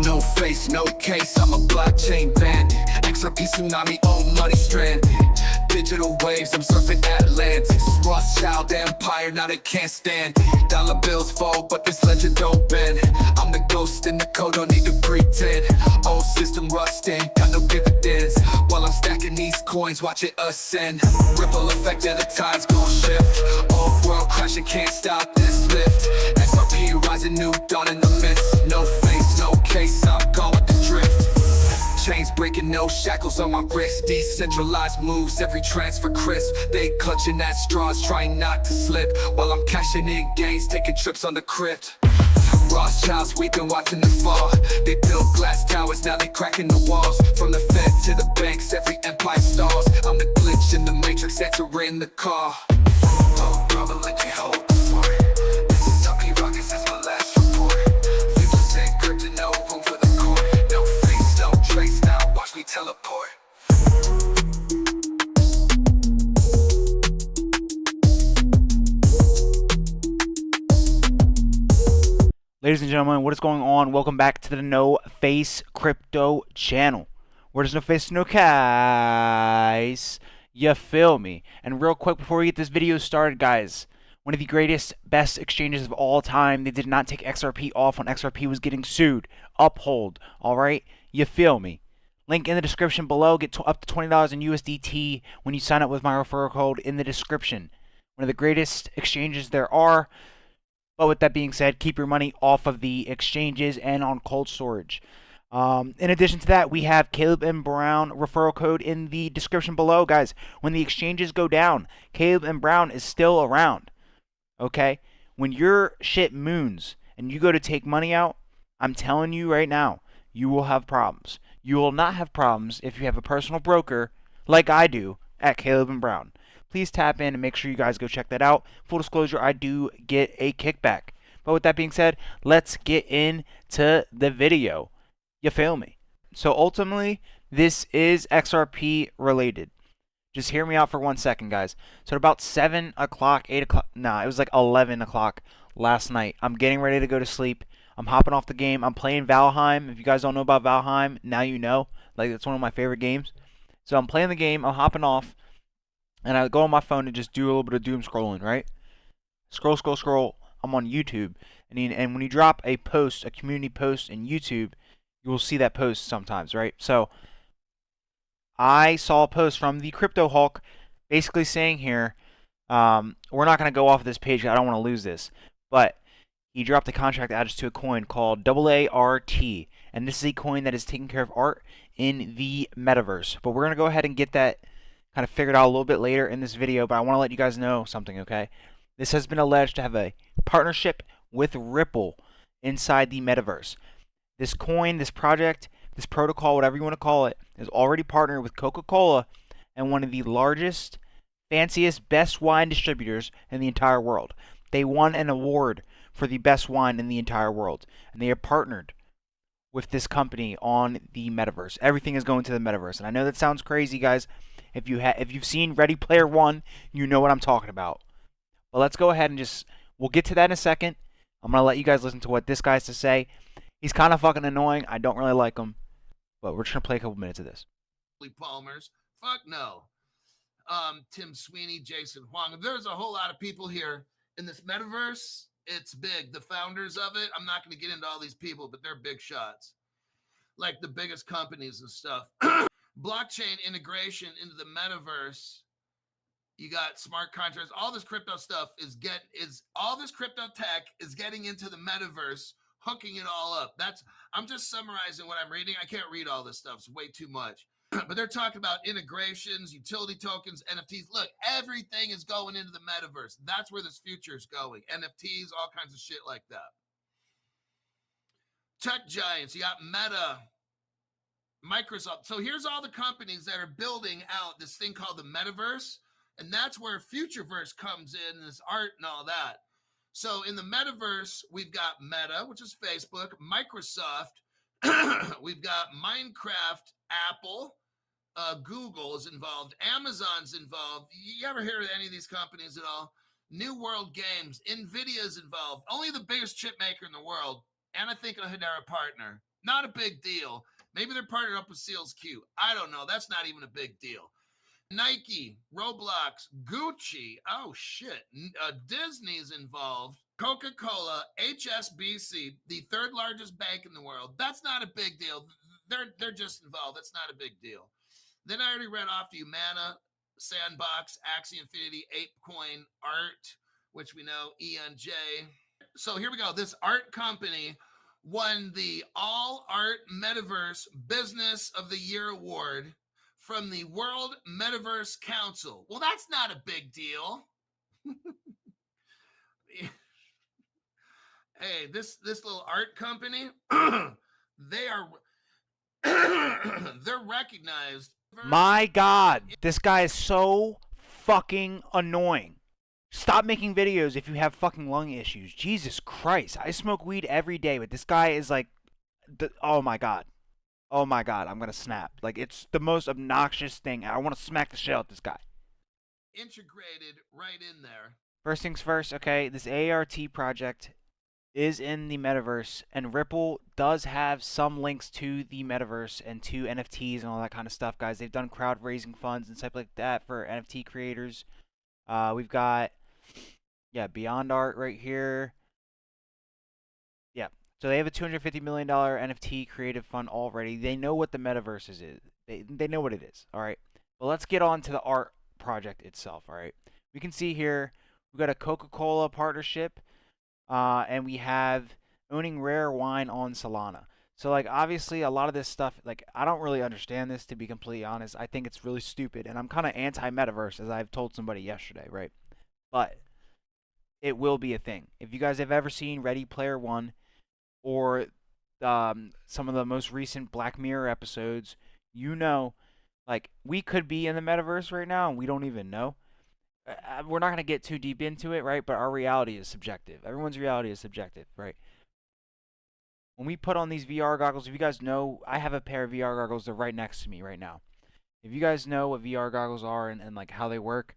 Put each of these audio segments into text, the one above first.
No face, no case, I'm a blockchain bandit. XRP tsunami, old money stranded. Digital waves, I'm surfing Atlantis. Rothschild empire, now they can't stand it. Dollar bills fall, but this legend don't bend. I'm the ghost in the code, don't need to pretend. Old system rusting, got no dividends. While I'm stacking these coins, watch it ascend. Ripple effect, and the tides gon' shift. Old world crashing, can't stop this lift. XRP rising, new dawn in the mist. No face, no case, I'm gone with the drift. Chains breaking, no shackles on my wrist. Decentralized moves, every transfer crisp. They clutching at straws, trying not to slip. While I'm cashing in gains, taking trips on the crypt. Rothschilds, we've been watching the fall. They built glass towers, now they cracking the walls. From the Fed to the banks, every empire stalls. I'm the glitch in the matrix, entering the car. Oh, brother, let me hold the fort. This is up, rockets, that's my last report. Futures encrypted, no room for the core. No face, no trace, now watch me teleport. Ladies and gentlemen, what is going on? Welcome back to the No Face Crypto channel. Where there's no face, no case. You feel me? And real quick before we get this video started, guys, one of the greatest, best exchanges of all time. They did not take XRP off when XRP was getting sued. Uphold, alright? You feel me? Link in the description below. Get up to $20 in USDT when you sign up with my referral code in the description. One of the greatest exchanges there are. But with that being said, keep your money off of the exchanges and on cold storage. In addition to that, we have Caleb and Brown referral code in the description below. Guys, when the exchanges go down, Caleb and Brown is still around. Okay? When your shit moons and you go to take money out, I'm telling you right now, you will have problems. You will not have problems if you have a personal broker like I do at Caleb and Brown. Please tap in and make sure you guys go check that out. Full disclosure, I do get a kickback. But with that being said, let's get into the video. You feel me? So ultimately, this is XRP related. Just hear me out for 1 second, guys. So at about 7 o'clock, 8 o'clock, it was like 11 o'clock last night. I'm getting ready to go to sleep. I'm hopping off the game. I'm playing Valheim. If you guys don't know about Valheim, now you know. Like, it's one of my favorite games. So I'm playing the game. I'm hopping off. And I go on my phone and just do a little bit of doom scrolling, right? Scroll. I'm on YouTube. And when you drop a post, a community post in YouTube, you will see that post sometimes, right? So I saw a post from the Crypto Hulk basically saying here, we're not going to go off of this page. I don't want to lose this. But he dropped a contract added to a coin called AART. And this is a coin that is taking care of art in the Metaverse. But we're going to go ahead and get that kind of figured out a little bit later in this video, but I want to let you guys know something, okay? This has been alleged to have a partnership with Ripple inside the Metaverse. This coin, this project, this protocol, whatever you want to call it, is already partnered with Coca-Cola and one of the largest, fanciest, best wine distributors in the entire world. They won an award for the best wine in the entire world, and they are partnered with this company on the Metaverse. Everything is going to the Metaverse, and I know that sounds crazy, guys. If you've seen Ready Player One, you know what I'm talking about. But let's go ahead and we'll get to that in a second. I'm gonna let you guys listen to what this guy has to say. He's kind of fucking annoying. I don't really like him, but we're just gonna play a couple minutes of this. Palmers, fuck no. Tim Sweeney, Jason Huang. There's a whole lot of people here in this Metaverse. It's big. The founders of it, I'm not going to get into all these people, but they're big shots. Like the biggest companies and stuff. Blockchain integration into the Metaverse. You got smart contracts. All this crypto stuff all this crypto tech is getting into the Metaverse, hooking it all up. I'm just summarizing what I'm reading. I can't read all this stuff. It's way too much. But they're talking about integrations, utility tokens, NFTs. Look, everything is going into the Metaverse. That's where this future is going. NFTs, all kinds of shit like that. Tech giants, you got Meta, Microsoft. So here's all the companies that are building out this thing called the Metaverse. And that's where Futureverse comes in, this art and all that. So in the Metaverse, we've got Meta, which is Facebook, Microsoft, we've got Minecraft, Apple, Google is involved, Amazon's involved. You ever hear of any of these companies at all? New World Games, NVIDIA is involved. Only the biggest chip maker in the world, and I think a Hedera partner. Not a big deal. Maybe they're partnered up with Seals Q. I don't know. That's not even a big deal. Nike, Roblox, Gucci. Oh shit. Disney's involved. Coca-Cola, HSBC, the third largest bank in the world. That's not a big deal. They're just involved. That's not a big deal. Then I already read off to you Mana, Sandbox, Axie Infinity, ApeCoin, Aart, which we know, ENJ. So here we go. This Aart company won the All Art Metaverse Business of the Year award from the World Metaverse Council. Well, that's not a big deal. Hey, this little art company, they are they're recognized. My God, this guy is so fucking annoying. Stop making videos if you have fucking lung issues. Jesus Christ. I smoke weed every day, but this guy is like, oh my God. Oh my God, I'm gonna snap. Like, it's the most obnoxious thing. I want to smack the shit out of this guy. Integrated right in there. First things first, okay, this Aart project is in the metaverse, and Ripple does have some links to the metaverse and to NFTs and all that kind of stuff, guys. They've done crowd raising funds and stuff like that for NFT creators. We've got, yeah, Beyond Art right here. Yeah, so they have a $250 million NFT creative fund already. They know what the metaverse is. They know what it is, all right? But let's get on to the art project itself, all right? We can see here we've got a Coca-Cola partnership. And we have owning rare wine on Solana. So, like, obviously, a lot of this stuff, like, I don't really understand this, to be completely honest. I think it's really stupid, and I'm kind of anti-metaverse, as I've told somebody yesterday, right? But it will be a thing. If you guys have ever seen Ready Player One or some of the most recent Black Mirror episodes, you know, like, we could be in the metaverse right now, and we don't even know. We're not going to get too deep into it, right? But our reality is subjective. Everyone's reality is subjective, right? When we put on these VR goggles, if you guys know, I have a pair of VR goggles. They're right next to me right now. If you guys know what VR goggles are and like how they work,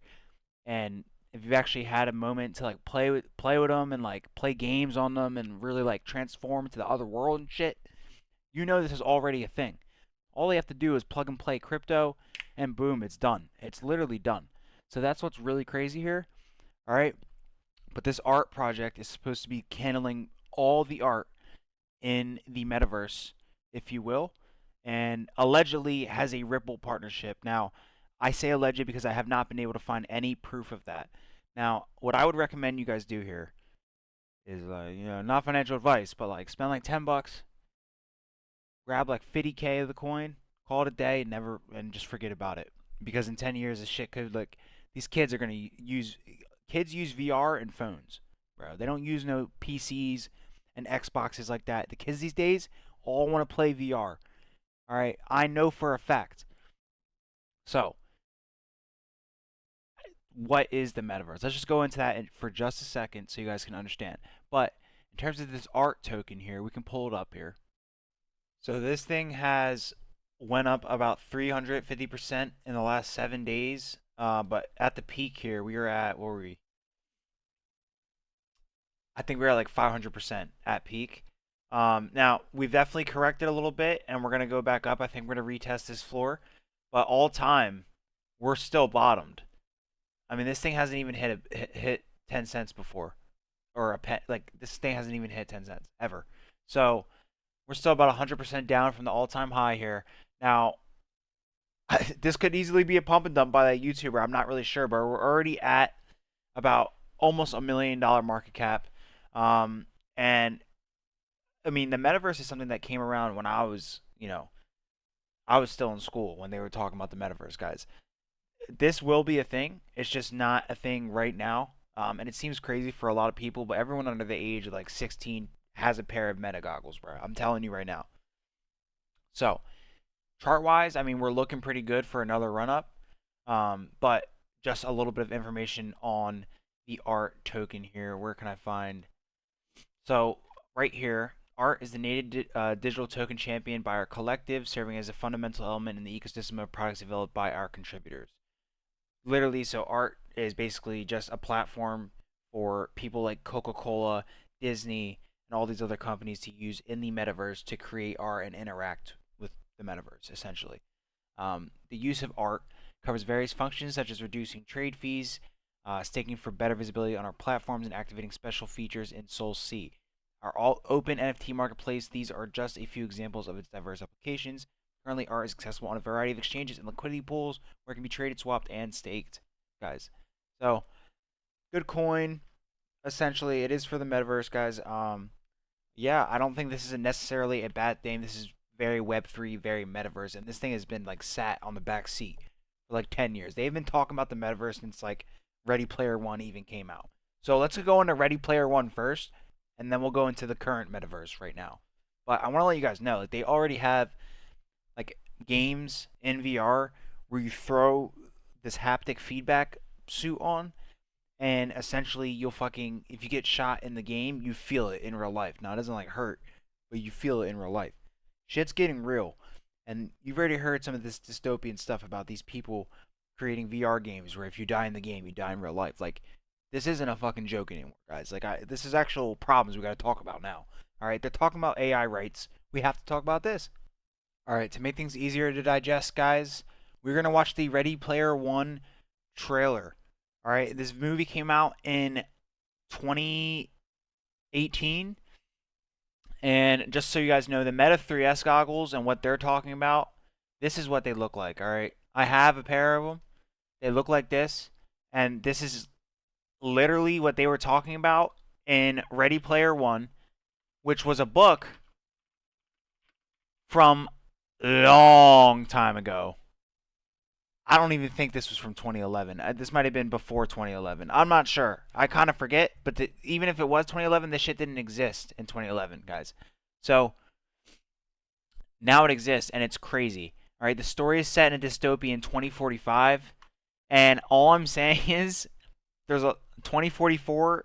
and if you've actually had a moment to like play with them and like play games on them and really like transform into the other world and shit, you know this is already a thing. All they have to do is plug and play crypto, and boom, it's done. It's literally done. So that's what's really crazy here, all right? But this art project is supposed to be handling all the art in the metaverse, if you will, and allegedly has a Ripple partnership. Now, I say alleged because I have not been able to find any proof of that. Now, what I would recommend you guys do here is, not financial advice, but like spend like $10, grab like 50K of the coin, call it a day, and just forget about it. Because in 10 years, this shit could like. These kids are gonna use VR and phones, bro. They don't use no PCs and Xboxes like that. The kids these days all want to play VR. All right, I know for a fact. So, what is the metaverse? Let's just go into that for just a second so you guys can understand. But in terms of this art token here, we can pull it up here. So this thing has went up about 350% in the last 7 days. But at the peak here, we were at, what were we? I think we were at like 500% at peak. Now, we've definitely corrected a little bit, and we're going to go back up. I think we're going to retest this floor. But all time, we're still bottomed. I mean, this thing hasn't even hit 10 cents before. Or like, this thing hasn't even hit 10 cents, ever. So, we're still about 100% down from the all-time high here. Now, this could easily be a pump and dump by that YouTuber. I'm not really sure, but we're already at about almost $1 million market cap. And I mean, the metaverse is something that came around when I was still in school when they were talking about the metaverse, guys. This will be a thing. It's just not a thing right now. And it seems crazy for a lot of people, but everyone under the age of like 16 has a pair of Meta goggles, bro. I'm telling you right now. So, chart-wise, I mean, we're looking pretty good for another run-up. But just a little bit of information on the Aart token here. Where can I find? So, right here, Aart is the native digital token champion by our collective, serving as a fundamental element in the ecosystem of products developed by our contributors. Literally, so Aart is basically just a platform for people like Coca-Cola, Disney, and all these other companies to use in the metaverse to create art and interact with the metaverse, essentially. The use of Aart covers various functions such as reducing trade fees, staking for better visibility on our platforms, and activating special features in Soul C. Our all open NFT marketplace, these are just a few examples of its diverse applications. Currently, Aart is accessible on a variety of exchanges and liquidity pools where it can be traded, swapped, and staked, guys. So, good coin. Essentially, it is for the metaverse, guys. Yeah, I don't think this is necessarily a bad thing. This is very Web3, very metaverse, and this thing has been like sat on the back seat for like 10 years. They've been talking about the metaverse since like Ready Player One even came out. So let's go into Ready Player One first, and then we'll go into the current metaverse right now. But I want to let you guys know that they already have like games in VR where you throw this haptic feedback suit on, and essentially you'll fucking, if you get shot in the game, you feel it in real life. Now it doesn't like hurt, but you feel it in real life. Shit's getting real, and you've already heard some of this dystopian stuff about these people creating VR games where if you die in the game, you die in real life. Like, this isn't a fucking joke anymore, guys. Like, this is actual problems we got to talk about now. All right, they're talking about AI rights. We have to talk about this. All right, to make things easier to digest, guys, we're gonna watch the Ready Player One trailer. All right, this movie came out in 2018, and just so you guys know, the Meta 3S goggles and what they're talking about, this is what they look like. All right, I have a pair of them. They look like this, and this is literally what they were talking about in Ready Player One, which was a book from long time ago. I don't even think this was from 2011. This might have been before 2011. I'm not sure. I kind of forget, but even if it was 2011, this shit didn't exist in 2011, guys. So now it exists, and it's crazy. All right, the story is set in a dystopia in 2045, and all I'm saying is there's a 2044.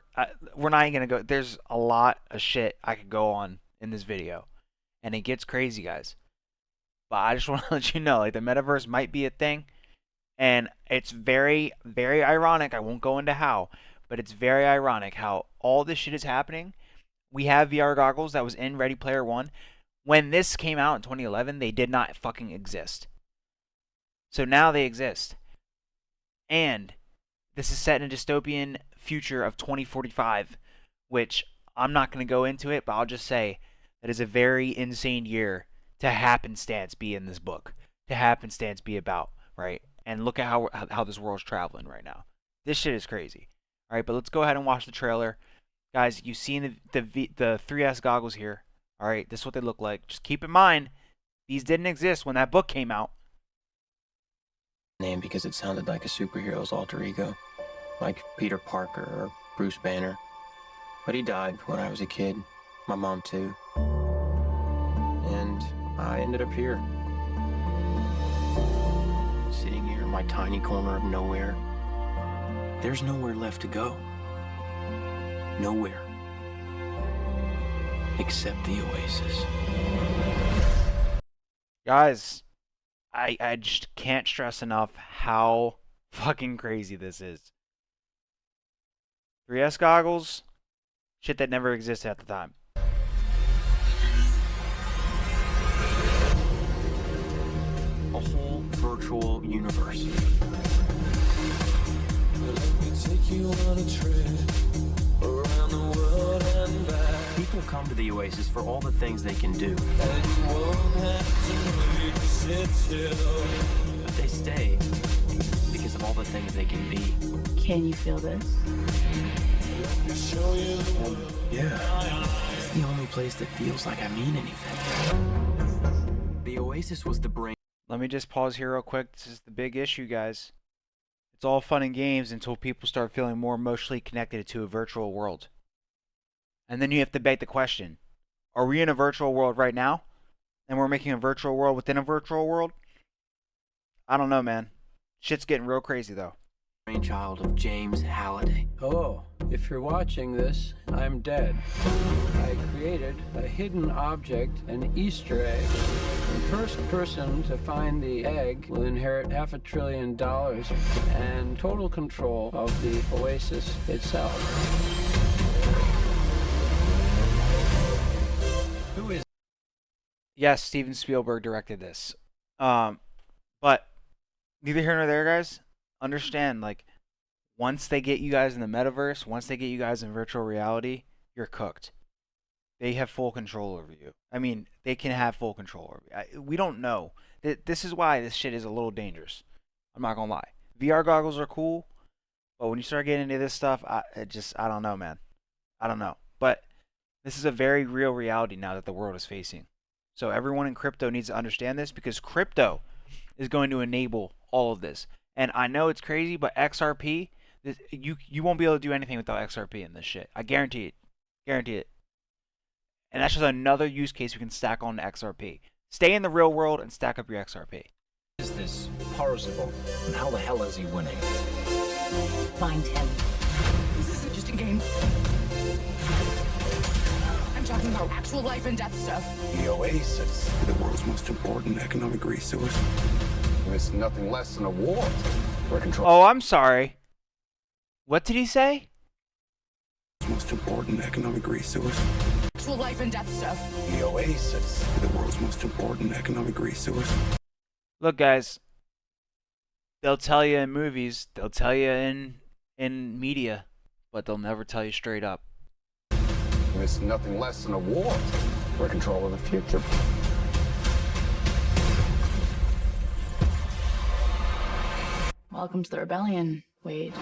We're not even gonna go. There's a lot of shit I could go on in this video, and it gets crazy, guys. But I just want to let you know, like, the metaverse might be a thing, and it's very, very ironic. I won't go into how, but it's very ironic how all this shit is happening. We have VR goggles that was in Ready Player One. When this came out in 2011, they did not fucking exist. So now they exist. And this is set in a dystopian future of 2045, which I'm not going to go into it, but I'll just say that is a very insane year to happenstance be in this book, to happenstance be about, right? And look at how this world's traveling right now. This shit is crazy. All right, but let's go ahead and watch the trailer. Guys, you've seen the 3S goggles here. All right, this is what they look like. Just keep in mind, these didn't exist when that book came out. Name because it sounded like a superhero's alter ego, like Peter Parker or Bruce Banner. But he died when I was a kid. My mom too. And I ended up here. Sitting here in my tiny corner of nowhere. There's nowhere left to go. Nowhere. Except the Oasis. Guys, I just can't stress enough how fucking crazy this is. 3S goggles, shit that never existed at the time. A whole virtual universe. People come to the Oasis for all the things they can do. But they stay because of all the things they can be. Can you feel this? Yeah. It's the only place that feels like I mean anything. The Oasis was the brain. Let me just pause here real quick. This is the big issue, guys. It's all fun and games until people start feeling more emotionally connected to a virtual world. And then you have to beg the question, are we in a virtual world right now? And we're making a virtual world within a virtual world? I don't know, man. Shit's getting real crazy, though. Brainchild of James Halliday. Hello. If you're watching this, I'm dead. I created a hidden object, an Easter egg. The first person to find the egg will inherit $500 billion and total control of the Oasis itself. Who is Yes, Steven Spielberg directed this. But neither here nor there, guys. Understand, like, once they get you guys in the metaverse, once they get you guys in virtual reality, you're cooked. They have full control over you. I mean, they can have full control over you. We don't know. This is why this shit is a little dangerous. I'm not gonna lie. VR goggles are cool, but when you start getting into this stuff, I don't know, man. I don't know. But this is a very real reality now that the world is facing. So everyone in crypto needs to understand this, because crypto is going to enable all of this. And I know it's crazy, but XRP, you won't be able to do anything without XRP in this shit. I guarantee it. Guarantee it. And that's just another use case we can stack on to XRP. Stay in the real world and stack up your XRP. This Parzival, and how the hell is he winning? Find him. This isn't just a game. I'm talking about actual life and death stuff. The Oasis. The world's most important economic resource. It's nothing less than a war. We're controlling. Oh, I'm sorry. What did he say? Most important economic resource. Actual life and death stuff. The Oasis. The world's most important economic resource. Look, guys. They'll tell you in movies, they'll tell you in media, but they'll never tell you straight up. It's nothing less than a war. We're controlling the future. Welcome to the rebellion, Wade.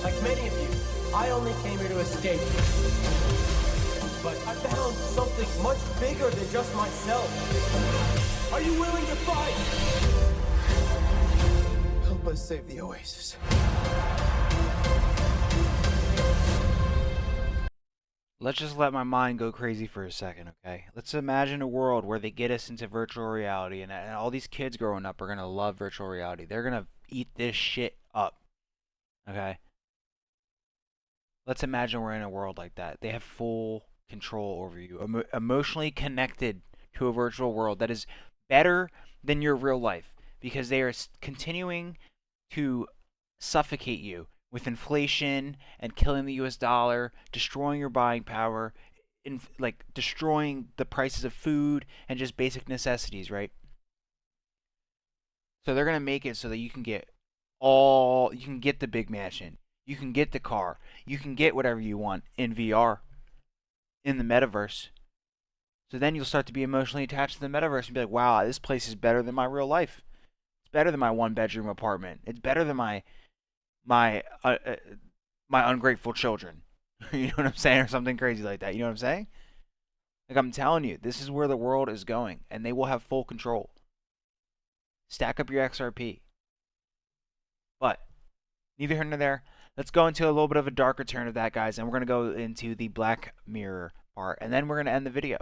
Like many of you, I only came here to escape. But I found something much bigger than just myself. Are you willing to fight? Help us save the Oasis. Let's just let my mind go crazy for a second, okay? Let's imagine a world where they get us into virtual reality, and all these kids growing up are going to love virtual reality. They're going to eat this shit up, okay? Let's imagine we're in a world like that. They have full control over you, emotionally connected to a virtual world that is better than your real life, because they are continuing to suffocate you with inflation and killing the US dollar, destroying your buying power, like destroying the prices of food and just basic necessities, right? So they're going to make it so that you can get the big mansion, you can get the car, you can get whatever you want in VR, in the metaverse. So then you'll start to be emotionally attached to the metaverse and be like, wow, this place is better than my real life. It's better than my one-bedroom apartment. It's better than my ungrateful children. You know what I'm saying? Or something crazy like that. You know what I'm saying? Like, I'm telling you, this is where the world is going, and they will have full control. Stack up your XRP. But neither here nor there. Let's go into a little bit of a darker turn of that, guys, and we're going to go into the Black Mirror part, and then we're going to end the video.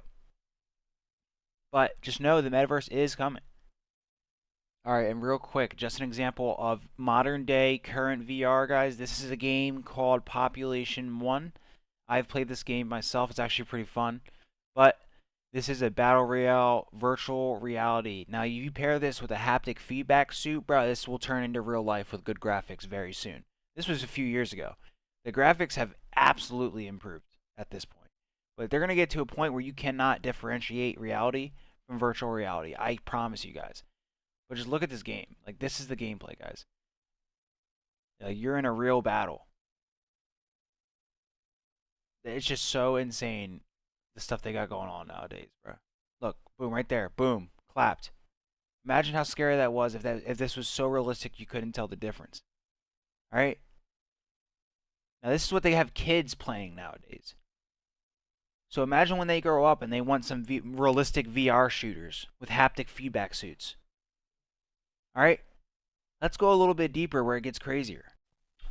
But just know the metaverse is coming. Alright, and real quick, just an example of modern day current VR, guys. This is a game called Population 1. I've played this game myself. It's actually pretty fun. But this is a battle royale virtual reality. Now, you pair this with a haptic feedback suit, bro, this will turn into real life with good graphics very soon. This was a few years ago. The graphics have absolutely improved at this point. But they're going to get to a point where you cannot differentiate reality from virtual reality. I promise you guys. But just look at this game. Like, this is the gameplay, guys. You're in a real battle. It's just so insane, the stuff they got going on nowadays, bro. Look, boom, right there. Boom. Clapped. Imagine how scary that was if this was so realistic you couldn't tell the difference. Alright? Now, this is what they have kids playing nowadays. So imagine when they grow up and they want some realistic VR shooters with haptic feedback suits. Alright? Let's go a little bit deeper where it gets crazier.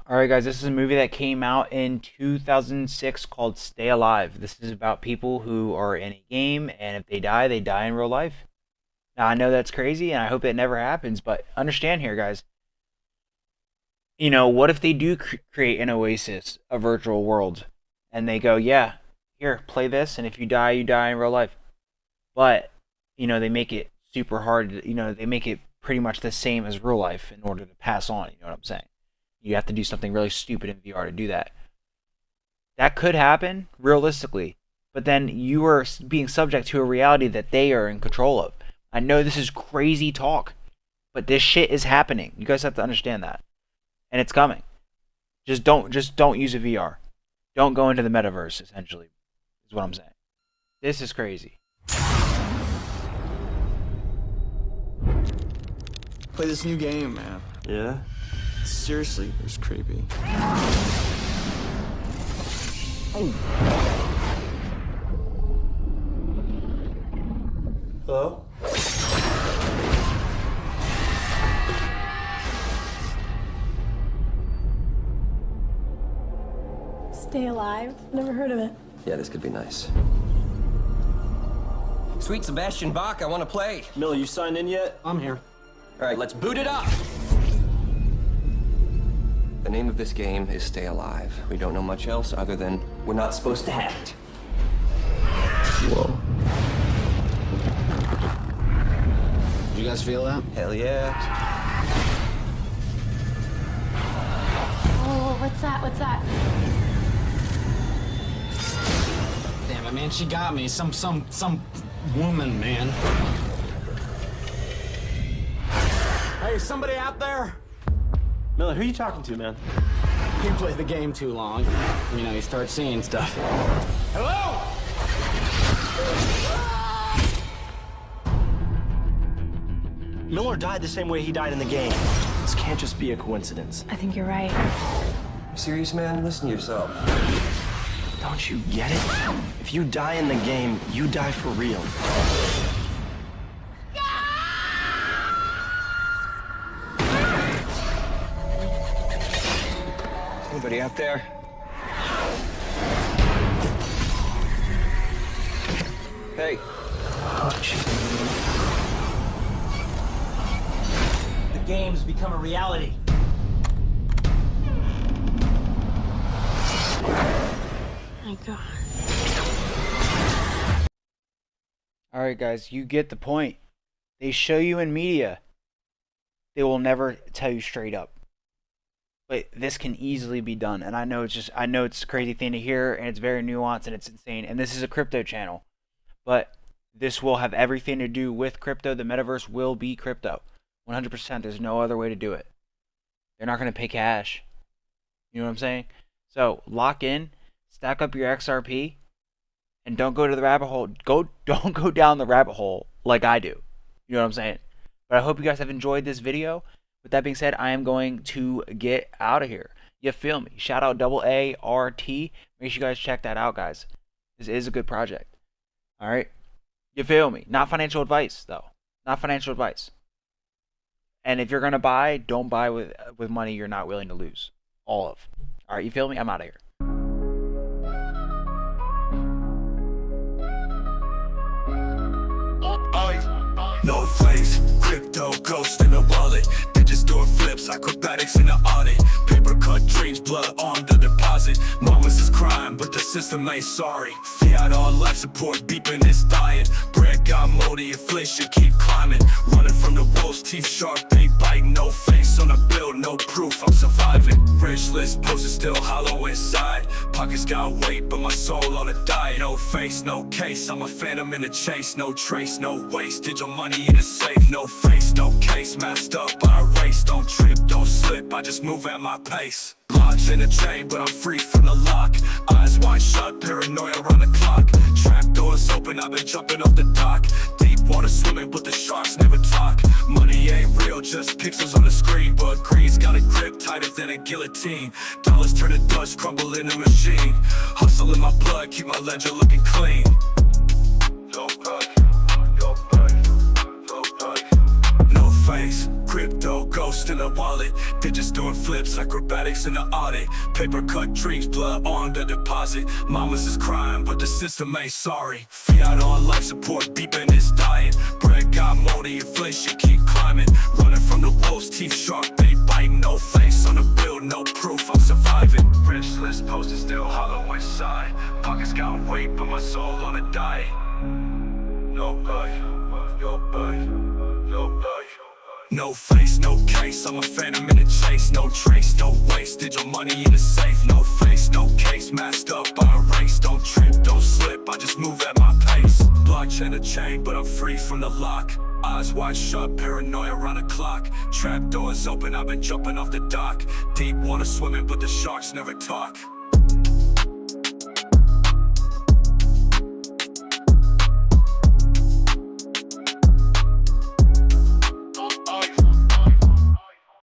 Alright, guys, this is a movie that came out in 2006 called Stay Alive. This is about people who are in a game, and if they die in real life. Now, I know that's crazy, and I hope it never happens, but understand here, guys. You know, what if they do create an Oasis, a virtual world, and they go, yeah, here, play this, and if you die in real life. But, you know, they make it super hard, you know, they make it pretty much the same as real life in order to pass on. You know what I'm saying? You have to do something really stupid in VR to do that. That could happen realistically, but then you are being subject to a reality that they are in control of. I know this is crazy talk, but this shit is happening. You guys have to understand that, and it's coming. Just don't use a VR. Don't go into the metaverse. Essentially, is what I'm saying. This is crazy. Play this new game, man. Yeah? Seriously, it was creepy. Hello? Stay Alive? Never heard of it. Yeah, this could be nice. Sweet Sebastian Bach, I want to play. Miller, you signed in yet? I'm here. All right, let's boot it up. The name of this game is Stay Alive. We don't know much else other than we're not supposed to have it. Whoa. Did you guys feel that? Hell yeah. Oh, what's that? What's that? Damn it, man, she got me. Some woman, man. Hey, somebody out there? Miller, who are you talking to, man? You play the game too long. You know, you start seeing stuff. Hello? Miller died the same way he died in the game. This can't just be a coincidence. I think you're right. You serious, man? Listen to yourself. Don't you get it? If you die in the game, you die for real. Anybody out there? Hey. The game's become a reality. My God. Alright guys, you get the point. They show you in media. They will never tell you straight up. But this can easily be done. And I know it's a crazy thing to hear, and it's very nuanced and it's insane. And this is a crypto channel. But this will have everything to do with crypto. The metaverse will be crypto. 100%. There's no other way to do it. They're not going to pay cash. You know what I'm saying? So lock in, stack up your XRP, and don't go to the rabbit hole. Don't go down the rabbit hole like I do. You know what I'm saying? But I hope you guys have enjoyed this video. With that being said, I am going to get out of here. You feel me? Shout out Aart. Make sure you guys check that out, guys. This is a good project. All right? You feel me? Not financial advice, though. Not financial advice. And if you're going to buy, don't buy with money you're not willing to lose. All of. All right, you feel me? I'm out of here. No face, crypto, ghost in a wallet. Digits door flips, acrobatics in the audit. Paper cut dreams, blood on the deposit. Mamas is crying, but the system ain't sorry. Fiat on life support, beeping is dying. Bread got moldy, inflation keep climbing. Running from the wolves, teeth sharp, they bite. No face on a bill, no proof I'm surviving. Rich list posted still hollow inside. Pockets got weight, but my soul on a diet. No face, no case, I'm a phantom in the chase. No trace, no waste, digital money in a safe. No face, no case, masked up by a race. Don't trip, don't slip, I just move at my pace. Lodged in a chain, but I'm free from the lock. Eyes wide shut, paranoia around the clock. Trap doors open, I've been jumping off the dock. Deep water swimming, but the sharks never talk. Money ain't real, just pixels on the screen. But greed's got a grip tighter than a guillotine. Dollars turn to dust, crumble in a machine. Hustle in my blood, keep my ledger looking clean. No face, crypto, ghost in a wallet. Digits doing flips, acrobatics in the audit. Paper cut dreams, blood on the deposit. Mamas is crying, but the system ain't sorry. Fiat on life support, beeping is dying. Bread got moldy, inflation keep climbing. Running from the wolves, teeth sharp, they bite. No face on the bill, no proof I'm surviving. Rich list posted still hollow inside. Pockets got weight, but my soul on a diet. No bite, no bite, no bite. No face, no case, I'm a phantom in a chase. No trace, no waste, digital money in the safe. No face, no case, masked up by a race. Don't trip, don't slip, I just move at my pace. Blockchain a chain, but I'm free from the lock. Eyes wide shut, paranoia around the clock. Trap doors open, I've been jumping off the dock. Deep water swimming, but the sharks never talk.